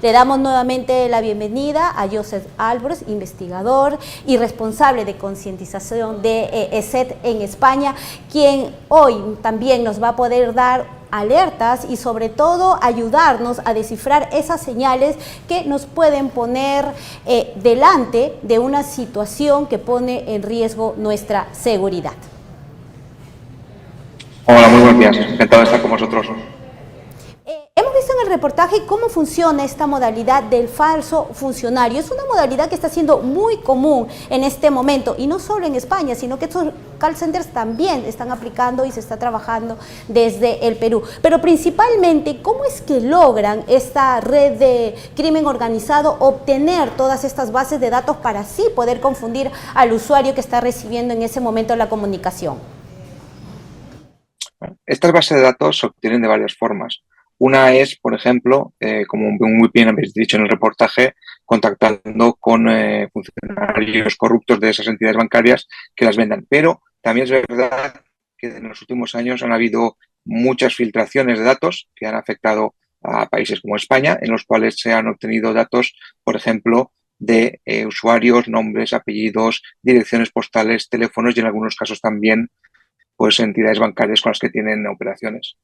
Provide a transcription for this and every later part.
Le damos nuevamente la bienvenida a Joseph Álvarez, investigador y responsable de concientización de ESET en España, quien hoy también nos va a poder dar alertas y sobre todo ayudarnos a descifrar esas señales que nos pueden poner delante de una situación que pone en riesgo nuestra seguridad. Hola, muy buenos días. Encantado de estar con vosotros. Hemos visto en el reportaje cómo funciona esta modalidad del falso funcionario. Es una modalidad que está siendo muy común en este momento, y no solo en España, sino que estos call centers también están aplicando y se está trabajando desde el Perú. Pero principalmente, ¿cómo es que logran esta red de crimen organizado obtener todas estas bases de datos para así poder confundir al usuario que está recibiendo en ese momento la comunicación? Estas bases de datos se obtienen de varias formas. Una es, por ejemplo, como muy bien habéis dicho en el reportaje, contactando con funcionarios corruptos de esas entidades bancarias que las vendan. Pero también es verdad que en los últimos años han habido muchas filtraciones de datos que han afectado a países como España, en los cuales se han obtenido datos, por ejemplo, de usuarios, nombres, apellidos, direcciones postales, teléfonos y en algunos casos también pues entidades bancarias con las que tienen operaciones.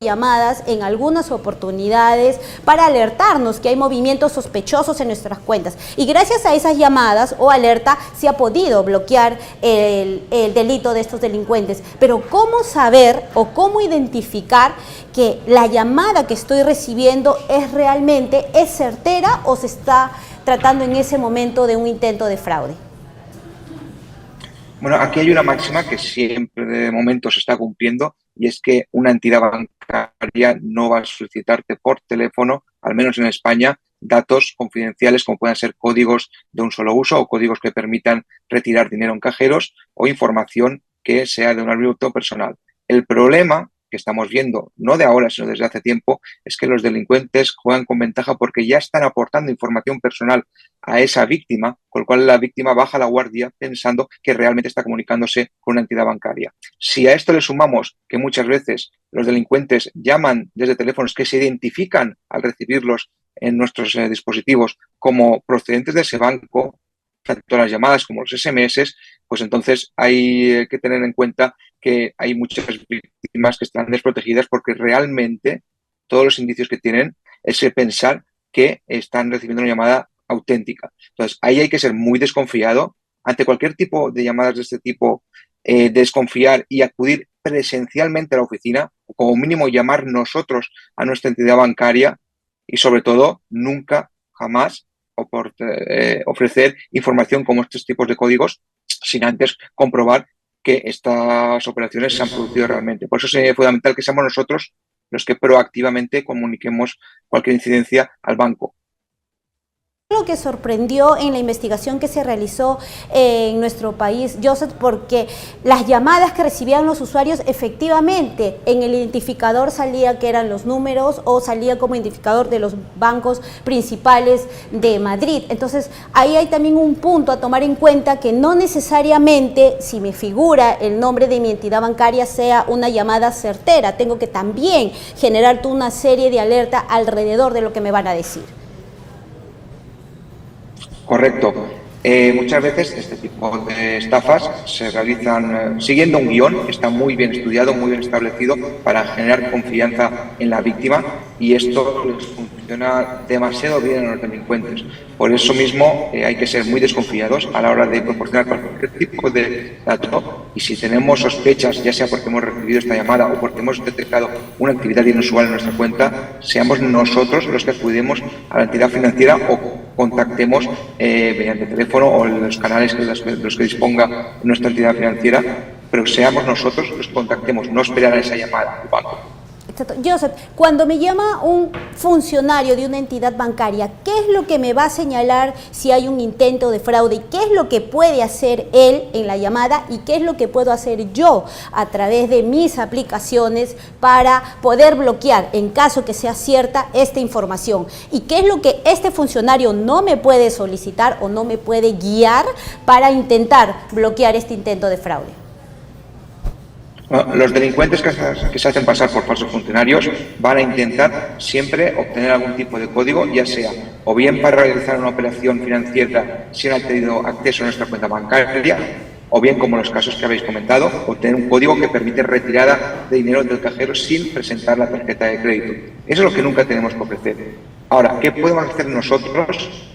Llamadas en algunas oportunidades para alertarnos que hay movimientos sospechosos en nuestras cuentas, y gracias a esas llamadas o alerta se ha podido bloquear el delito de estos delincuentes. Pero ¿cómo saber o cómo identificar que la llamada que estoy recibiendo es certera o se está tratando en ese momento de un intento de fraude? Bueno, aquí hay una máxima que siempre de momento se está cumpliendo, y es que una entidad bancaria no va a solicitarte por teléfono, al menos en España, datos confidenciales como puedan ser códigos de un solo uso o códigos que permitan retirar dinero en cajeros o información que sea de un ámbito personal. El problema que estamos viendo, no de ahora, sino desde hace tiempo, es que los delincuentes juegan con ventaja porque ya están aportando información personal a esa víctima, con lo cual la víctima baja la guardia pensando que realmente está comunicándose con una entidad bancaria. Si a esto le sumamos que muchas veces los delincuentes llaman desde teléfonos que se identifican al recibirlos en nuestros dispositivos como procedentes de ese banco, tanto las llamadas como los SMS, pues entonces hay que tener en cuenta que hay muchas víctimas que están desprotegidas porque realmente todos los indicios que tienen es pensar que están recibiendo una llamada auténtica. Entonces, ahí hay que ser muy desconfiado ante cualquier tipo de llamadas de este tipo, desconfiar y acudir presencialmente a la oficina, o como mínimo llamar nosotros a nuestra entidad bancaria, y sobre todo nunca, jamás ofrecer información como estos tipos de códigos sin antes comprobar que estas operaciones se han producido realmente. Por eso es fundamental que seamos nosotros los que proactivamente comuniquemos cualquier incidencia al banco. Lo que sorprendió en la investigación que se realizó en nuestro país, Joseph, porque las llamadas que recibían los usuarios, efectivamente en el identificador salía que eran los números o salía como identificador de los bancos principales de Madrid. Entonces ahí hay también un punto a tomar en cuenta, que no necesariamente si me figura el nombre de mi entidad bancaria sea una llamada certera. Tengo que también generar toda una serie de alerta alrededor de lo que me van a decir. Correcto. Muchas veces este tipo de estafas se realizan siguiendo un guión que está muy bien estudiado, muy bien establecido para generar confianza en la víctima, y esto les funciona demasiado bien a los delincuentes. Por eso mismo hay que ser muy desconfiados a la hora de proporcionar cualquier tipo de dato, y si tenemos sospechas, ya sea porque hemos recibido esta llamada o porque hemos detectado una actividad inusual en nuestra cuenta, seamos nosotros los que acudimos a la entidad financiera o contactemos mediante teléfono o los canales de los que disponga nuestra entidad financiera, pero seamos nosotros los que contactemos, no esperar a esa llamada al banco. Joseph, cuando me llama un funcionario de una entidad bancaria, ¿qué es lo que me va a señalar si hay un intento de fraude? ¿Qué es lo que puede hacer él en la llamada y qué es lo que puedo hacer yo a través de mis aplicaciones para poder bloquear, en caso que sea cierta, esta información? ¿Y qué es lo que este funcionario no me puede solicitar o no me puede guiar para intentar bloquear este intento de fraude? Los delincuentes que se hacen pasar por falsos funcionarios van a intentar siempre obtener algún tipo de código, ya sea o bien para realizar una operación financiera si han tenido acceso a nuestra cuenta bancaria, o bien, como los casos que habéis comentado, obtener un código que permite retirada de dinero del cajero sin presentar la tarjeta de crédito. Eso es lo que nunca tenemos que ofrecer. Ahora, ¿qué podemos hacer nosotros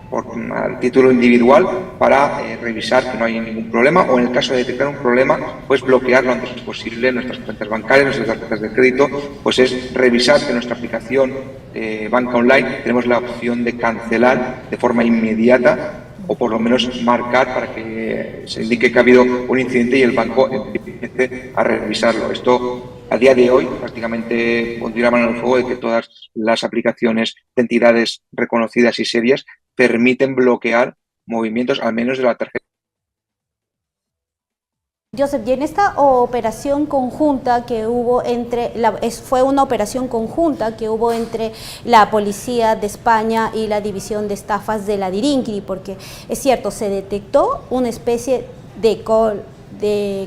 al título individual para revisar que no hay ningún problema, o en el caso de detectar un problema, pues bloquear lo antes posible nuestras cuentas bancarias, nuestras tarjetas de crédito? Pues es revisar que nuestra aplicación banca online tenemos la opción de cancelar de forma inmediata, o por lo menos marcar para que se indique que ha habido un incidente y el banco empiece a revisarlo. Esto, a día de hoy, prácticamente pondría la mano en el fuego de que todas las aplicaciones de entidades reconocidas y serias permiten bloquear movimientos, al menos de la tarjeta. Joseph, y en esta operación conjunta que hubo fue una operación conjunta que hubo entre la Policía de España y la División de Estafas de la Dirincri, porque es cierto, se detectó una especie de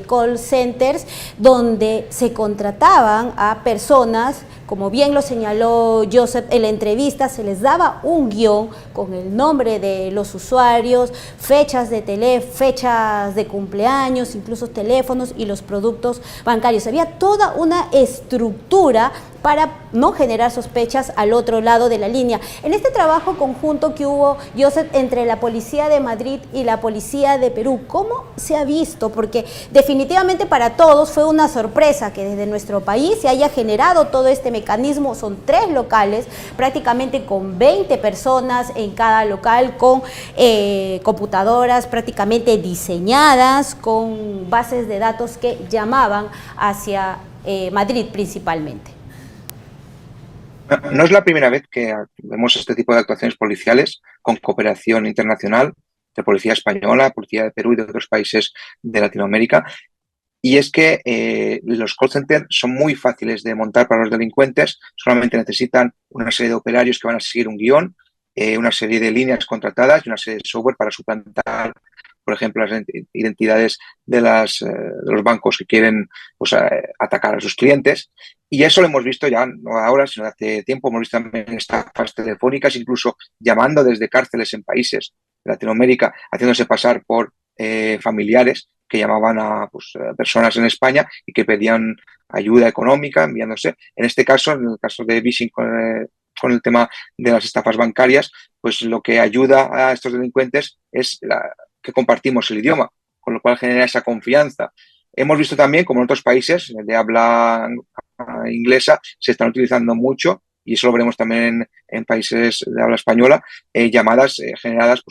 call centers donde se contrataban a personas, como bien lo señaló Joseph en la entrevista, se les daba un guión con el nombre de los usuarios, fechas de cumpleaños, incluso teléfonos y los productos bancarios. Había toda una estructura para no generar sospechas al otro lado de la línea. En este trabajo conjunto que hubo, Joseph, entre la Policía de Madrid y la Policía de Perú, ¿cómo se ha visto? Porque definitivamente para todos fue una sorpresa que desde nuestro país se haya generado todo este mecanismo. Son 3 locales, prácticamente con 20 personas en cada local, con computadoras prácticamente diseñadas, con bases de datos que llamaban hacia Madrid principalmente. No es la primera vez que vemos este tipo de actuaciones policiales con cooperación internacional de policía española, policía de Perú y de otros países de Latinoamérica. Y es que los call centers son muy fáciles de montar para los delincuentes. Solamente necesitan una serie de operarios que van a seguir un guión, una serie de líneas contratadas y una serie de software para suplantar, por ejemplo, las identidades de los bancos que quieren, pues, atacar a sus clientes. Y eso lo hemos visto ya, no ahora, sino hace tiempo. Hemos visto también estafas telefónicas, incluso llamando desde cárceles en países de Latinoamérica, haciéndose pasar por familiares que llamaban a personas en España y que pedían ayuda económica, enviándose. En este caso, en el caso de Vishing, con el tema de las estafas bancarias, pues lo que ayuda a estos delincuentes es que compartimos el idioma, con lo cual genera esa confianza. Hemos visto también, como en otros países de habla inglesa, se están utilizando mucho, y eso lo veremos también en países de habla española, llamadas generadas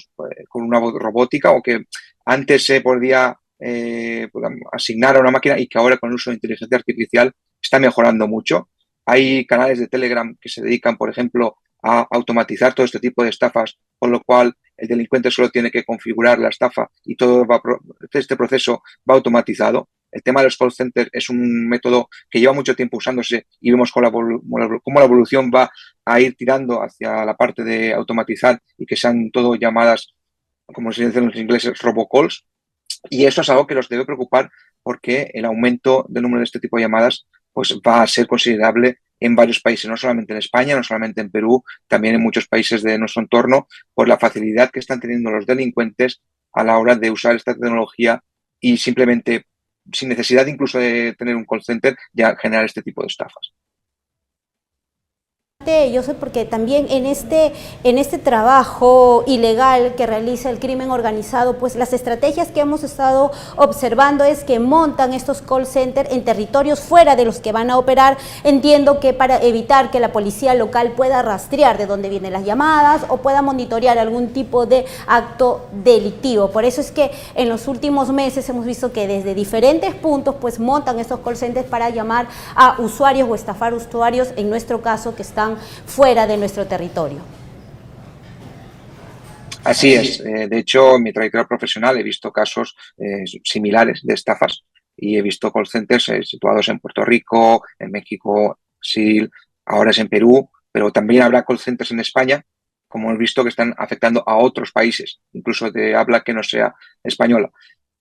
con una voz robótica, o que antes se podía asignar a una máquina y que ahora con el uso de inteligencia artificial está mejorando mucho. Hay canales de Telegram que se dedican, por ejemplo, a automatizar todo este tipo de estafas, con lo cual el delincuente solo tiene que configurar la estafa y todo este proceso va automatizado. El tema de los call centers es un método que lleva mucho tiempo usándose, y vemos cómo la evolución va a ir tirando hacia la parte de automatizar y que sean todo llamadas, como se dicen los ingleses, robocalls. Y eso es algo que nos debe preocupar, porque el aumento del número de este tipo de llamadas pues va a ser considerable en varios países, no solamente en España, no solamente en Perú, también en muchos países de nuestro entorno, por la facilidad que están teniendo los delincuentes a la hora de usar esta tecnología y simplemente, sin necesidad incluso de tener un call center, ya generar este tipo de estafas. Yo sé porque también en este trabajo ilegal que realiza el crimen organizado, pues las estrategias que hemos estado observando es que montan estos call centers en territorios fuera de los que van a operar. Entiendo que para evitar que la policía local pueda rastrear de dónde vienen las llamadas o pueda monitorear algún tipo de acto delictivo. Por eso es que en los últimos meses hemos visto que desde diferentes puntos pues montan estos call centers para llamar a usuarios o estafar usuarios, en nuestro caso, que están fuera de nuestro territorio. Así es. De hecho, en mi trayectoria profesional he visto casos similares de estafas y he visto call centers situados en Puerto Rico, en México, Brasil, ahora es en Perú, pero también habrá call centers en España, como hemos visto, que están afectando a otros países, incluso de habla que no sea española.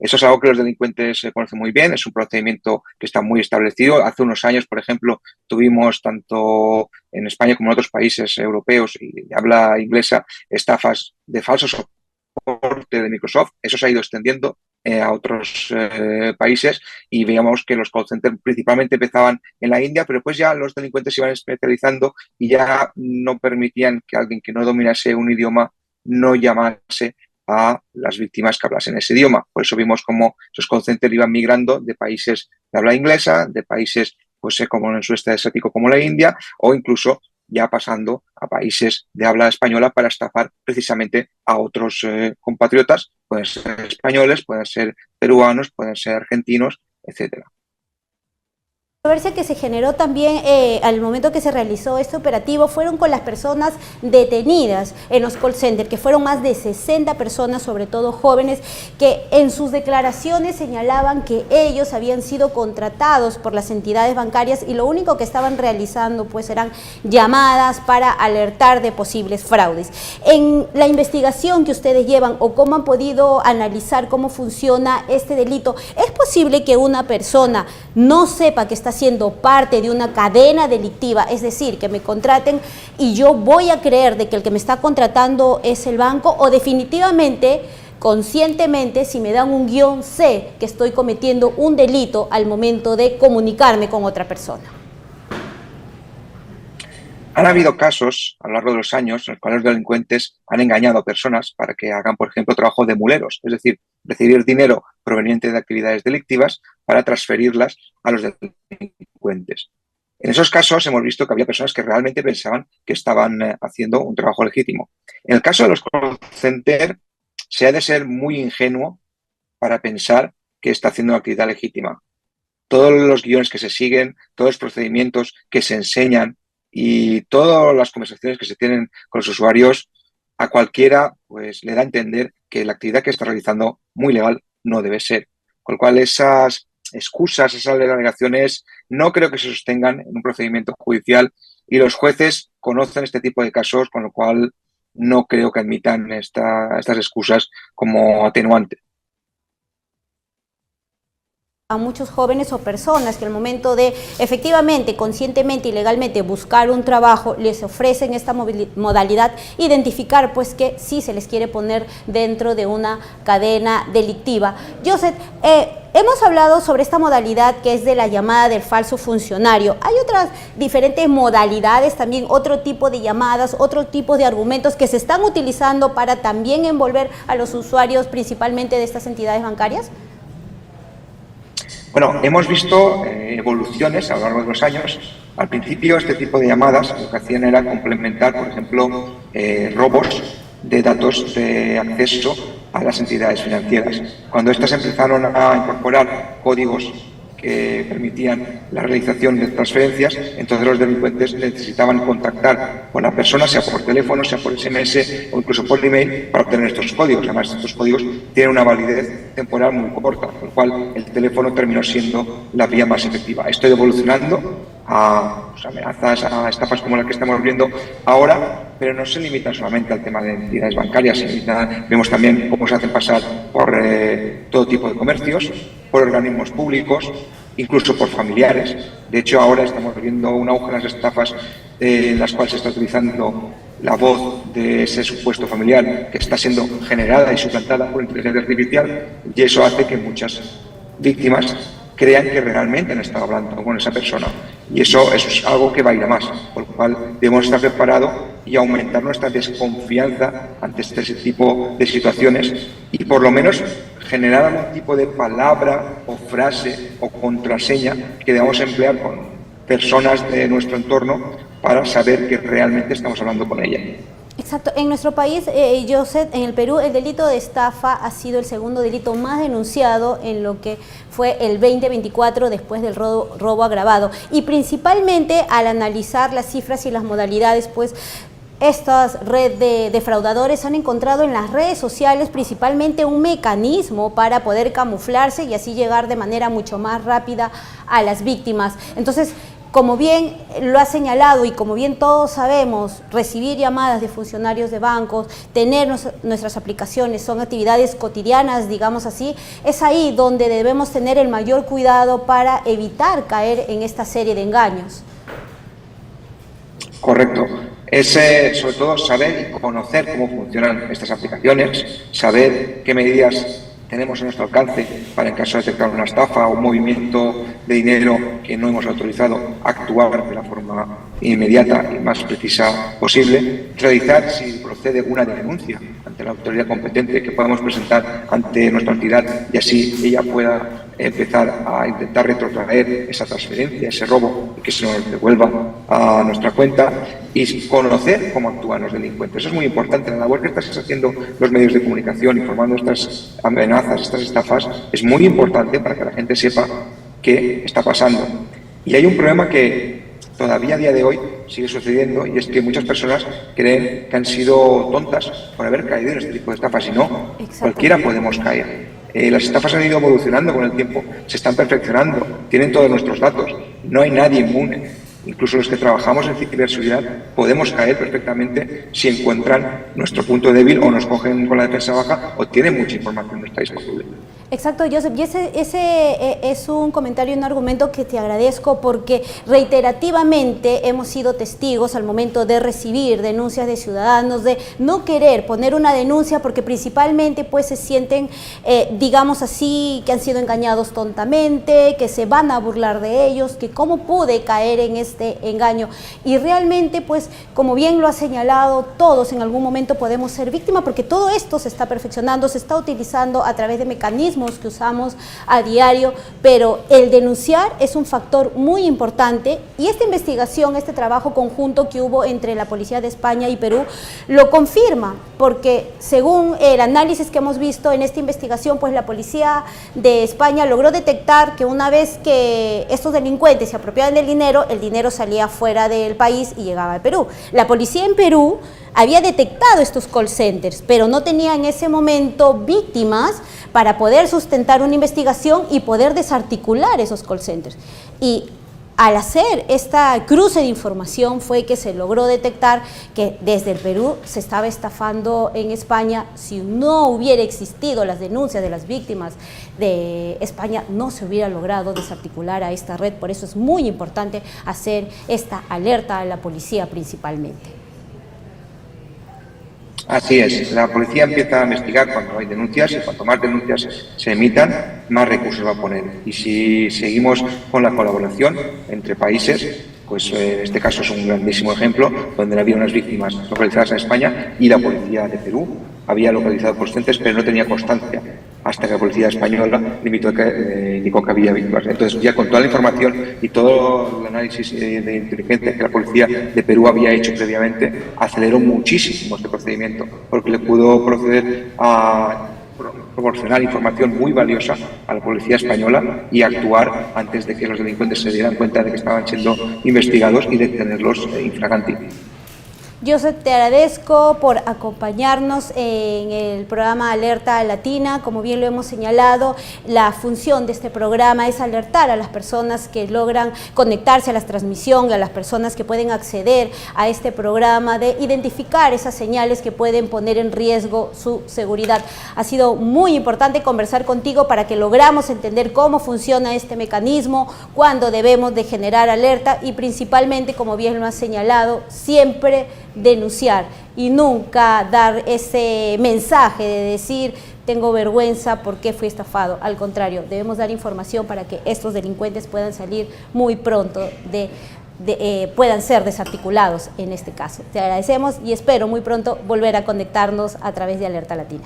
Eso es algo que los delincuentes conocen muy bien, es un procedimiento que está muy establecido. Hace unos años, por ejemplo, tuvimos tanto en España como en otros países europeos y de habla inglesa estafas de falso soporte de Microsoft. Eso se ha ido extendiendo a otros países y veíamos que los call centers principalmente empezaban en la India, pero pues ya los delincuentes se iban especializando y ya no permitían que alguien que no dominase un idioma no llamase a las víctimas que hablasen ese idioma. Por eso vimos cómo esos call centers iban migrando de países de habla inglesa, de países pues como en el sudeste asiático como la India, o incluso ya pasando a países de habla española para estafar precisamente a otros compatriotas. Pueden ser españoles, pueden ser peruanos, pueden ser argentinos, etcétera. La controversia que se generó también al momento que se realizó este operativo fueron con las personas detenidas en los call centers, que fueron más de 60 personas, sobre todo jóvenes, que en sus declaraciones señalaban que ellos habían sido contratados por las entidades bancarias y lo único que estaban realizando pues eran llamadas para alertar de posibles fraudes. En la investigación que ustedes llevan o cómo han podido analizar cómo funciona este delito, ¿es posible que una persona no sepa que está siendo parte de una cadena delictiva? Es decir, que me contraten y yo voy a creer de que el que me está contratando es el banco, o definitivamente, conscientemente, si me dan un guión, sé que estoy cometiendo un delito al momento de comunicarme con otra persona. Han habido casos a lo largo de los años en los cuales los delincuentes han engañado a personas para que hagan, por ejemplo, trabajo de muleros, es decir, recibir dinero proveniente de actividades delictivas para transferirlas a los delincuentes. En esos casos hemos visto que había personas que realmente pensaban que estaban haciendo un trabajo legítimo. En el caso de los call centers, se ha de ser muy ingenuo para pensar que está haciendo una actividad legítima. Todos los guiones que se siguen, todos los procedimientos que se enseñan y todas las conversaciones que se tienen con los usuarios, a cualquiera pues le da a entender que la actividad que está realizando muy legal no debe ser. Con lo cual esas excusas, esas alegaciones no creo que se sostengan en un procedimiento judicial y los jueces conocen este tipo de casos, con lo cual no creo que admitan estas excusas como atenuante. A muchos jóvenes o personas que al momento de efectivamente, conscientemente y legalmente buscar un trabajo, les ofrecen esta modalidad, identificar pues que sí se les quiere poner dentro de una cadena delictiva. Joseph, hemos hablado sobre esta modalidad que es de la llamada del falso funcionario. Hay otras diferentes modalidades también, otro tipo de llamadas, otro tipo de argumentos que se están utilizando para también envolver a los usuarios principalmente de estas entidades bancarias. Bueno, hemos visto evoluciones a lo largo de los años. Al principio, este tipo de llamadas lo que hacían era complementar, por ejemplo, robos de datos de acceso a las entidades financieras. Cuando estas empezaron a incorporar códigos que permitían la realización de transferencias, entonces los delincuentes necesitaban contactar con la persona, sea por teléfono, sea por SMS o incluso por email, para obtener estos códigos. Además, estos códigos tienen una validez temporal muy corta, con lo cual el teléfono terminó siendo la vía más efectiva. Esto ha ido evolucionando a amenazas, a estafas como la que estamos viendo ahora, pero no se limitan solamente al tema de entidades bancarias, vemos también cómo se hacen pasar por todo tipo de comercios, por organismos públicos, incluso por familiares. De hecho, ahora estamos viendo un auge en las estafas en las cuales se está utilizando la voz de ese supuesto familiar que está siendo generada y suplantada por inteligencia artificial, y eso hace que muchas víctimas crean que realmente han estado hablando con esa persona. Y eso es algo que va a ir a más, por lo cual debemos estar preparados y aumentar nuestra desconfianza ante este tipo de situaciones y por lo menos generar algún tipo de palabra o frase o contraseña que debamos emplear con personas de nuestro entorno para saber que realmente estamos hablando con ella. Exacto. En nuestro país, Joseph, en el Perú, el delito de estafa ha sido el segundo delito más denunciado en lo que fue el 2024 después del robo agravado. Y principalmente al analizar las cifras y las modalidades, pues estas redes de defraudadores han encontrado en las redes sociales principalmente un mecanismo para poder camuflarse y así llegar de manera mucho más rápida a las víctimas. Entonces, como bien lo ha señalado y como bien todos sabemos, recibir llamadas de funcionarios de bancos, tener nuestras aplicaciones, son actividades cotidianas, digamos así, es ahí donde debemos tener el mayor cuidado para evitar caer en esta serie de engaños. Correcto. Es sobre todo saber y conocer cómo funcionan estas aplicaciones, saber qué medidas tenemos a nuestro alcance para, en caso de detectar una estafa o un movimiento de dinero que no hemos autorizado, actuar de la forma inmediata y más precisa posible, realizar si procede una denuncia ante la autoridad competente que podamos presentar ante nuestra entidad y así ella pueda empezar a intentar retrotraer esa transferencia, ese robo y que se nos devuelva a nuestra cuenta y conocer cómo actúan los delincuentes. Eso es muy importante. La labor que están haciendo los medios de comunicación, informando estas amenazas, estas estafas, es muy importante para que la gente sepa qué está pasando. Y hay un problema que todavía a día de hoy sigue sucediendo y es que muchas personas creen que han sido tontas por haber caído en este tipo de estafas y no, cualquiera podemos caer. Las estafas han ido evolucionando con el tiempo, se están perfeccionando, tienen todos nuestros datos, no hay nadie inmune. Incluso los que trabajamos en ciberseguridad podemos caer perfectamente si encuentran nuestro punto débil o nos cogen con la defensa baja o tienen mucha información que no está disponible. Exacto, Joseph, y ese es un comentario y un argumento que te agradezco porque reiterativamente hemos sido testigos al momento de recibir denuncias de ciudadanos, de no querer poner una denuncia porque principalmente pues se sienten, digamos así, que han sido engañados tontamente, que se van a burlar de ellos, que cómo pude caer en este engaño. Y realmente pues, como bien lo ha señalado, todos en algún momento podemos ser víctimas porque todo esto se está perfeccionando, se está utilizando a través de mecanismos que usamos a diario, pero el denunciar es un factor muy importante y esta investigación, este trabajo conjunto que hubo entre la Policía de España y Perú lo confirma, porque según el análisis que hemos visto en esta investigación, pues la Policía de España logró detectar que una vez que estos delincuentes se apropiaban del dinero, el dinero salía fuera del país y llegaba a Perú. La policía en Perú había detectado estos call centers, pero no tenía en ese momento víctimas para poder sustentar una investigación y poder desarticular esos call centers. Y al hacer esta cruce de información fue que se logró detectar que desde el Perú se estaba estafando en España. Si no hubiera existido las denuncias de las víctimas de España, no se hubiera logrado desarticular a esta red. Por eso es muy importante hacer esta alerta a la policía principalmente. Así es, la policía empieza a investigar cuando hay denuncias y cuanto más denuncias se emitan, más recursos va a poner. Y si seguimos con la colaboración entre países, pues en este caso es un grandísimo ejemplo, donde había unas víctimas localizadas en España y la policía de Perú había localizado conscientes, pero no tenía constancia, hasta que la policía española indicó que había víctimas. Entonces, ya con toda la información y todo el análisis de inteligencia que la policía de Perú había hecho previamente, aceleró muchísimo este procedimiento, porque le pudo proceder a proporcionar información muy valiosa a la policía española y actuar antes de que los delincuentes se dieran cuenta de que estaban siendo investigados y detenerlos infraganti. Joseph, te agradezco por acompañarnos en el programa Alerta Latina. Como bien lo hemos señalado, la función de este programa es alertar a las personas que logran conectarse a la transmisión, a las personas que pueden acceder a este programa, de identificar esas señales que pueden poner en riesgo su seguridad. Ha sido muy importante conversar contigo para que logramos entender cómo funciona este mecanismo, cuándo debemos de generar alerta y principalmente, como bien lo has señalado, siempre denunciar y nunca dar ese mensaje de decir tengo vergüenza porque fui estafado. Al contrario, debemos dar información para que estos delincuentes puedan salir muy pronto puedan ser desarticulados en este caso. Te agradecemos y espero muy pronto volver a conectarnos a través de Alerta Latina.